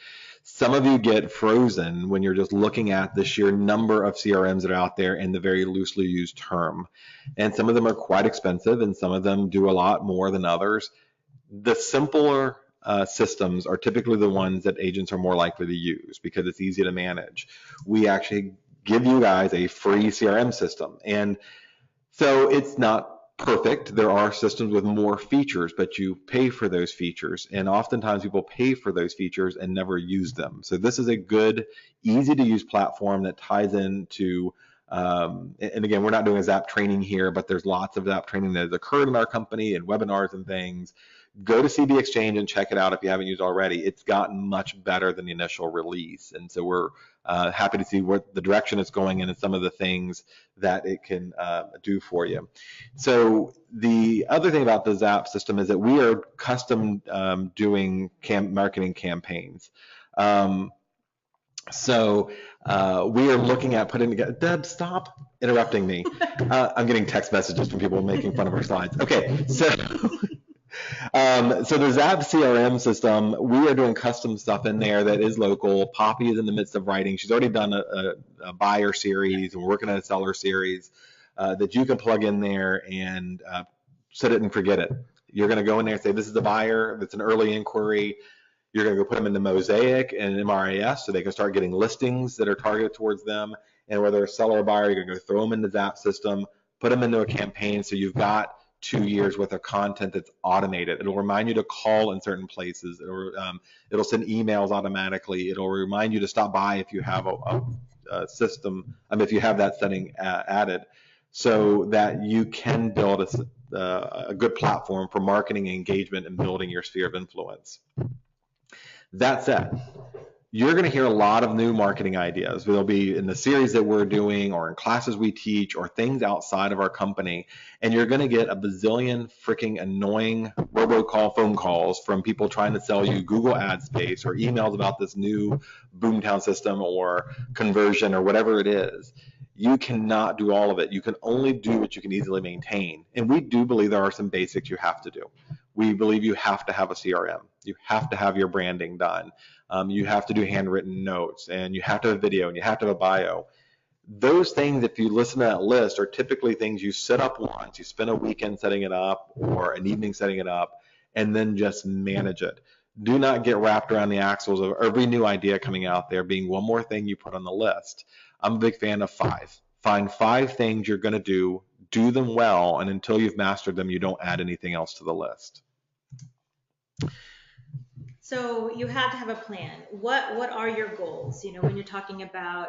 Some of you get frozen when you're just looking at the sheer number of CRMs that are out there in the very loosely used term. And some of them are quite expensive and some of them do a lot more than others. The simpler systems are typically the ones that agents are more likely to use because it's easy to manage. We actually give you guys a free CRM system. And so it's not perfect. There are systems with more features, but you pay for those features. And oftentimes people pay for those features and never use them. So this is a good, easy to use platform that ties into, and again, we're not doing a Zap training here, but there's lots of Zap training that has occurred in our company and webinars and things. Go to CB Exchange and check it out if you haven't used it already. It's gotten much better than the initial release. And so we're happy to see what the direction it's going in and some of the things that it can do for you. So the other thing about the Zap system is that we are custom doing marketing campaigns. So we are looking at putting together, Deb, stop interrupting me. I'm getting text messages from people making fun of our slides. Okay, so so the Zap CRM system, we are doing custom stuff in there that is local. Poppy is in the midst of writing. She's already done a buyer series, and we're working on a seller series that you can plug in there and set it and forget it. You're going to go in there and say, this is the buyer, that's an early inquiry. You're going to go put them into Mosaic and MRAS so they can start getting listings that are targeted towards them. And whether a seller or buyer, you're going to go throw them in the Zap system, put them into a campaign so you've got 2 years worth of content that's automated. It'll remind you to call in certain places. It'll send emails automatically. It'll remind you to stop by if you have a system, if you have that setting added, so that you can build a good platform for marketing engagement and building your sphere of influence. That said, you're going to hear a lot of new marketing ideas. They'll be in the series that we're doing or in classes we teach or things outside of our company. And you're going to get a bazillion freaking annoying robocall phone calls from people trying to sell you Google ad space or emails about this new Boomtown system or conversion or whatever it is. You cannot do all of it. You can only do what you can easily maintain. And we do believe there are some basics you have to do. We believe you have to have a CRM. You have to have your branding done. You have to do handwritten notes, and you have to have a video, and you have to have a bio. Those things, if you listen to that list, are typically things you set up once. You spend a weekend setting it up or an evening setting it up, and then just manage it. Do not get wrapped around the axles of every new idea coming out there being one more thing you put on the list. I'm a big fan of 5. Find 5 things you're going to do them well, and until you've mastered them, you don't add anything else to the list. So you have to have a plan. What are your goals? You know, when you're talking about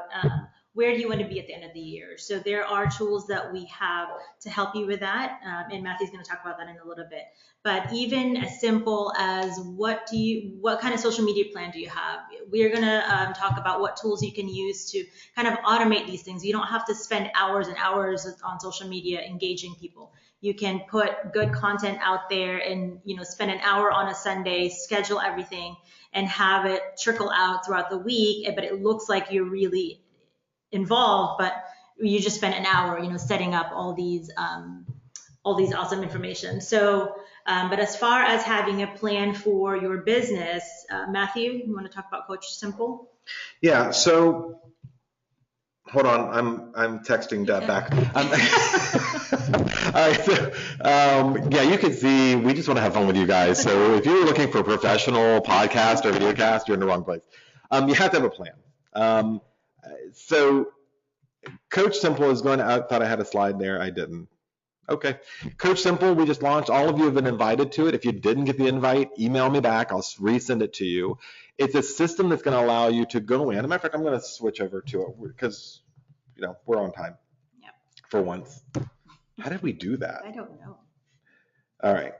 where do you want to be at the end of the year? So there are tools that we have to help you with that, and Matthew's going to talk about that in a little bit. But even as simple as what kind of social media plan do you have? We're going to talk about what tools you can use to kind of automate these things. You don't have to spend hours and hours on social media engaging people. You can put good content out there and, you know, spend an hour on a Sunday, schedule everything, and have it trickle out throughout the week. But it looks like you're really involved, but you just spent an hour, you know, setting up all these awesome information. So, but as far as having a plan for your business, Matthew, you want to talk about Coach Simple? Yeah. So. Hold on, I'm texting Deb back. All right, so yeah, you can see we just want to have fun with you guys. So if you're looking for a professional podcast or videocast, you're in the wrong place. You have to have a plan. So Coach Simple is going to, I thought I had a slide there, I didn't. Okay, Coach Simple, we just launched. All of you have been invited to it. If you didn't get the invite, email me back. I'll resend it to you. It's a system that's going to allow you to go in. As a matter of fact, I'm going to switch over to it because, you know, we're on time. Yep. For once. How did we do that? I don't know. All right.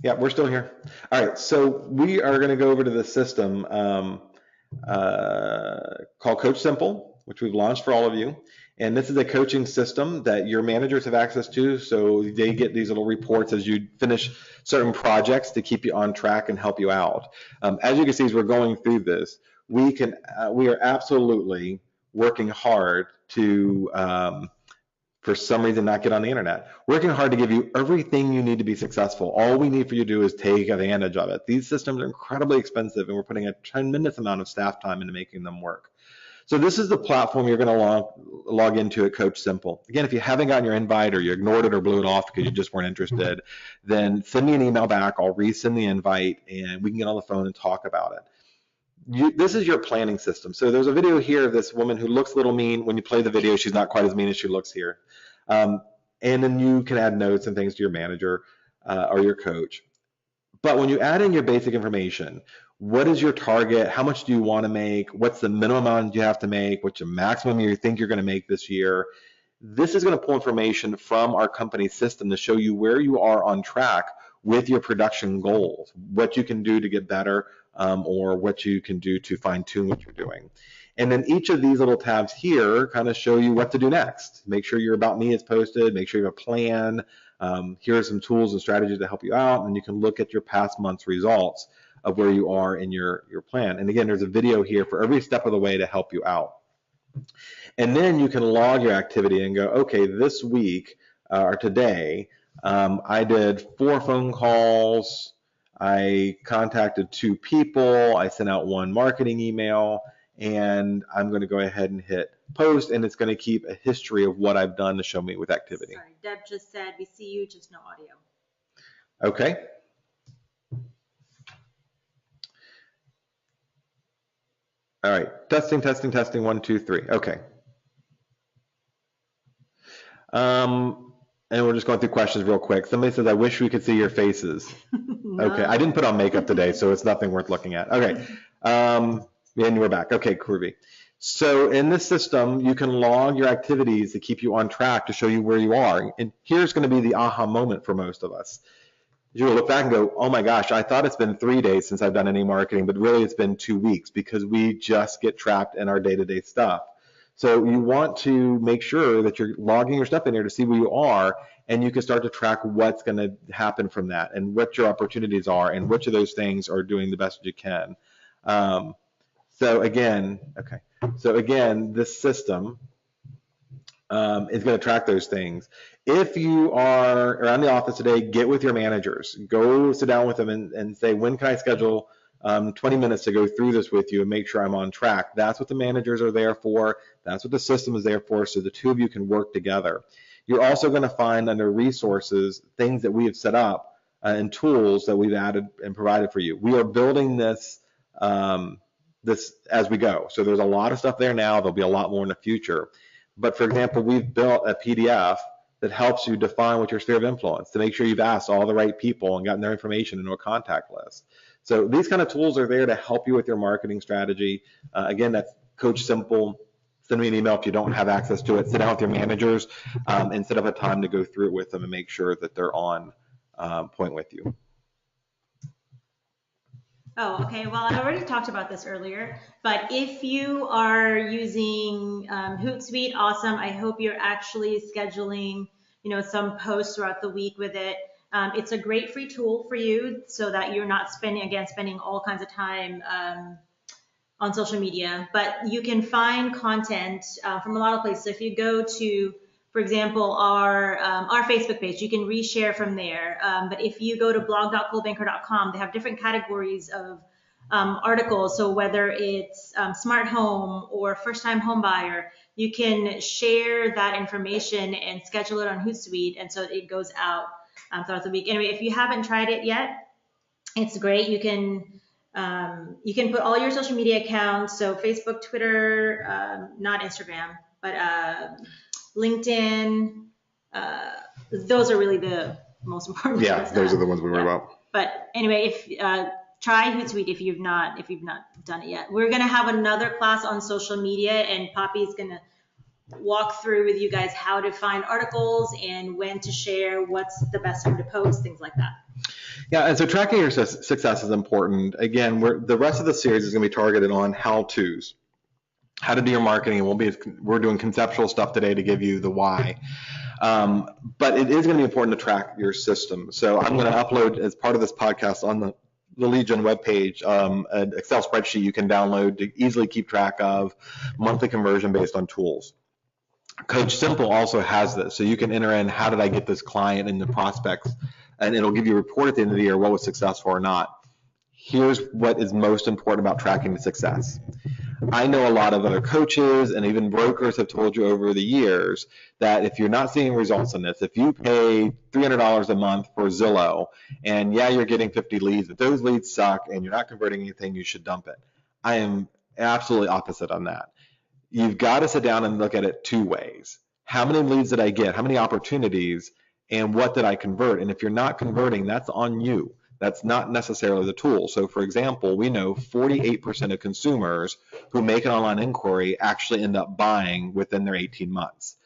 Yeah, we're still here. All right, so we are going to go over to the system called Coach Simple, which we've launched for all of you. And this is a coaching system that your managers have access to. So they get these little reports as you finish certain projects to keep you on track and help you out. As you can see, as we're going through this, we are absolutely working hard to, for some reason, not get on the internet. Working hard to give you everything you need to be successful. All we need for you to do is take advantage of it. These systems are incredibly expensive, and we're putting a tremendous amount of staff time into making them work. So this is the platform you're going to log into at Coach Simple. Again, if you haven't gotten your invite or you ignored it or blew it off because you just weren't interested, then send me an email back. I'll resend the invite, and we can get on the phone and talk about it. This is your planning system. So there's a video here of this woman who looks a little mean. When you play the video, she's not quite as mean as she looks here. And then you can add notes and things to your manager or your coach. But when you add in your basic information, what is your target? How much do you want to make? What's the minimum amount you have to make? What's your maximum you think you're going to make this year? This is going to pull information from our company system to show you where you are on track with your production goals, what you can do to get better, or what you can do to fine tune what you're doing. And then each of these little tabs here kind of show you what to do next. Make sure your About Me is posted, make sure you have a plan. Here are some tools and strategies to help you out, and you can look at your past month's results of where you are in your plan. And again, there's a video here for every step of the way to help you out. And then you can log your activity and go, okay, this week or today, I did 4 phone calls, I contacted 2 people, I sent out 1 marketing email, and I'm going to go ahead and hit post, and it's going to keep a history of what I've done to show me with activity. Sorry, Deb just said, we see you, just no audio. Okay. All right, testing, 1, 2, 3. Okay. And we're just going through questions real quick. Somebody says, I wish we could see your faces. No. Okay, I didn't put on makeup today, so it's nothing worth looking at. Okay, and we're back. Okay, groovy. So in this system, you can log your activities to keep you on track to show you where you are. And here's going to be the aha moment for most of us. you will look back and go, oh my gosh, I thought it's been 3 days since I've done any marketing, but really it's been 2 weeks because we just get trapped in our day-to-day stuff. So you want to make sure that you're logging your stuff in here to see where you are, and you can start to track what's going to happen from that and what your opportunities are and which of those things are doing the best you can. So again, this system is going to track those things. If you are around the office today, get with your managers. Go sit down with them and say, when can I schedule 20 minutes to go through this with you and make sure I'm on track? That's what the managers are there for. That's what the system is there for, so the two of you can work together. You're also going to find under resources things that we have set up and tools that we've added and provided for you. We are building this as we go. So there's a lot of stuff there now. There'll be a lot more in the future. But for example, we've built a PDF that helps you define what your sphere of influence, to make sure you've asked all the right people and gotten their information into a contact list. So these kind of tools are there to help you with your marketing strategy. Again, that's Coach Simple. Send me an email if you don't have access to it. Sit down with your managers and set up a time to go through it with them and make sure that they're on point with you. Oh, okay. Well, I already talked about this earlier, but if you are using Hootsuite, awesome. I hope you're actually scheduling, some posts throughout the week with it. It's a great free tool for you so that you're not spending all kinds of time on social media, but you can find content from a lot of places. So if you go to, for example, our Facebook page, you can reshare from there. But if you go to blog.coldbanker.com, they have different categories of articles. So whether it's smart home or first-time home buyer, you can share that information and schedule it on Hootsuite, and so it goes out throughout the week. Anyway, if you haven't tried it yet, it's great. You can put all your social media accounts, so Facebook, Twitter, not Instagram, but LinkedIn. Those are really the most important. Yeah, those are the ones we worry about. But anyway, try Hootsuite if you've not done it yet. We're gonna have another class on social media, and Poppy's gonna walk through with you guys how to find articles and when to share, what's the best time to post, things like that. Yeah, and so tracking your success is important. Again, the rest of the series is going to be targeted on how-tos, how to do your marketing, and we're doing conceptual stuff today to give you the why. But it is going to be important to track your system. So I'm going to upload, as part of this podcast, on the LeadGen webpage, an Excel spreadsheet you can download to easily keep track of monthly conversion based on tools. Coach Simple also has this, so you can enter in, how did I get this client and the prospects, and it'll give you a report at the end of the year, what was successful or not. Here's what is most important about tracking the success. I know a lot of other coaches and even brokers have told you over the years that if you're not seeing results in this, if you pay $300 a month for Zillow, and yeah, you're getting 50 leads, but those leads suck and you're not converting anything, you should dump it. I am absolutely opposite on that. You've got to sit down and look at it two ways. How many leads did I get? How many opportunities? And what did I convert? And if you're not converting, that's on you. That's not necessarily the tool. So for example, we know 48% of consumers who make an online inquiry actually end up buying within their 18 months.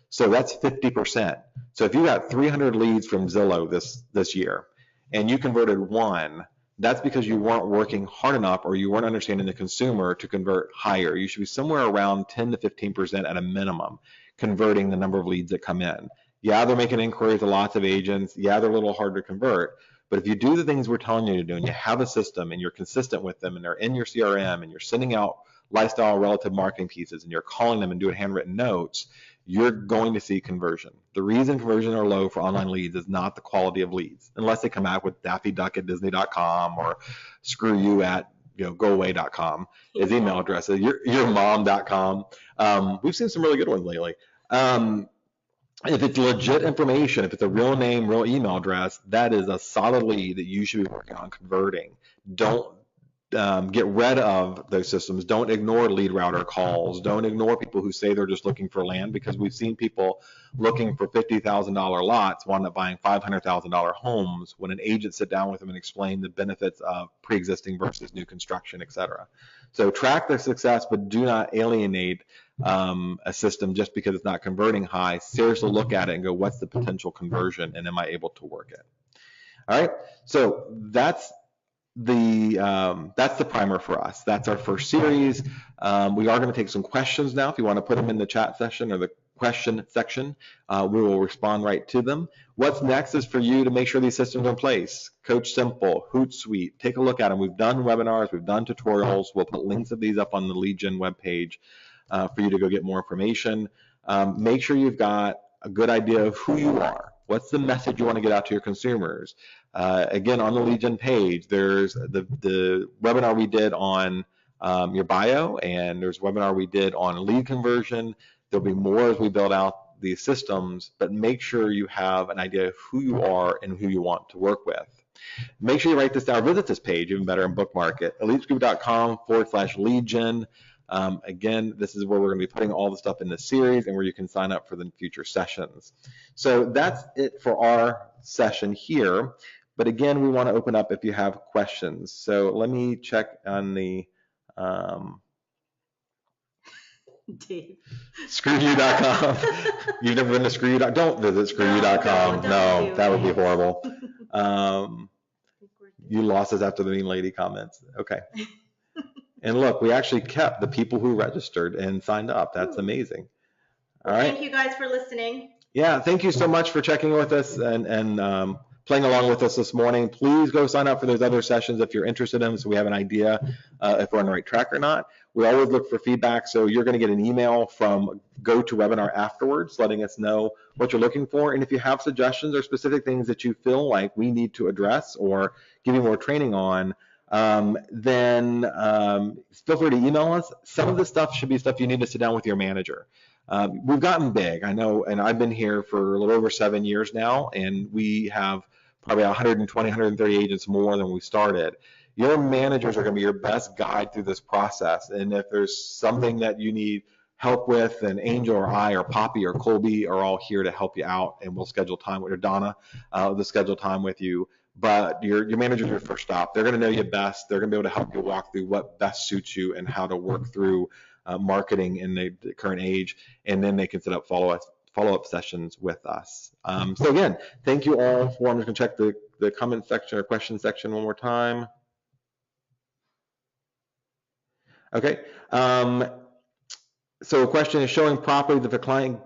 So that's 50%. So if you got 300 leads from Zillow this year and you converted one, that's because you weren't working hard enough or you weren't understanding the consumer to convert higher. You should be somewhere around 10 to 15% at a minimum, converting the number of leads that come in. Yeah, they're making inquiries to lots of agents. Yeah, they're a little hard to convert. But if you do the things we're telling you to do and you have a system and you're consistent with them and they're in your CRM and you're sending out lifestyle relative marketing pieces and you're calling them and doing handwritten notes, you're going to see conversion. The reason conversions are low for online leads is not the quality of leads, unless they come out with daffyduck@disney.com or screw you at goaway.com as email addresses, your mom.com. We've seen some really good ones lately. If it's legit information, if it's a real name, real email address, that is a solid lead that you should be working on converting. Don't get rid of those systems. Don't ignore lead router calls. Don't ignore people who say they're just looking for land, because we've seen people looking for $50,000 lots wind up buying $500,000 homes when an agent sit down with them and explain the benefits of pre-existing versus new construction, et cetera. So track their success, but do not alienate a system just because it's not converting high. Seriously look at it and go, what's the potential conversion and am I able to work it? All right, so that's the primer for us. That's our first series. We are going to take some questions now. If you want to put them in the chat session or the question section, we will respond right to them. What's next is for you to make sure these systems are in place. Coach Simple, Hootsuite, take a look at them. We've done webinars, we've done tutorials. We'll put links of these up on the LeadGen webpage for you to go get more information. Make sure you've got a good idea of who you are. What's the message you want to get out to your consumers? Again, on the LeadGen page, there's the webinar we did on your bio, and there's a webinar we did on lead conversion. There'll be more as we build out these systems, but make sure you have an idea of who you are and who you want to work with. Make sure you write this down, visit this page, even better, and bookmark it, elitesgroup.com/LeadGen. Again, this is where we're going to be putting all the stuff in this series and where you can sign up for the future sessions. So that's it for our session here. But again, we want to open up if you have questions. So let me check on the screwyou.com. You've never been to screwyou.com? Don't visit screwyou.com. No, that would be horrible. You lost us after the mean lady comments. Okay. And look, we actually kept the people who registered and signed up. That's amazing. All right. Thank you guys for listening. Yeah, thank you so much for checking with us and playing along with us this morning. Please go sign up for those other sessions if you're interested in them, so we have an idea if we're on the right track or not. We always look for feedback, so you're going to get an email from GoToWebinar afterwards letting us know what you're looking for. And if you have suggestions or specific things that you feel like we need to address or give you more training on, then feel free to email us. Some of the stuff should be stuff you need to sit down with your manager. We've gotten big, I know, and I've been here for a little over 7 years now, and we have probably 120, 130 agents more than we started. Your managers are going to be your best guide through this process, and if there's something that you need help with, then Angel or I or Poppy or Colby are all here to help you out, and we'll schedule time with, or Donna, we'll schedule time with you. But your manager's your first stop. They're going to know you best. They're going to be able to help you walk through what best suits you and how to work through marketing in the current age, and then they can set up follow-up sessions with us. So again, thank you all for, I'm just going to check the comment section or question section one more time. Okay. So a question is showing properly that the client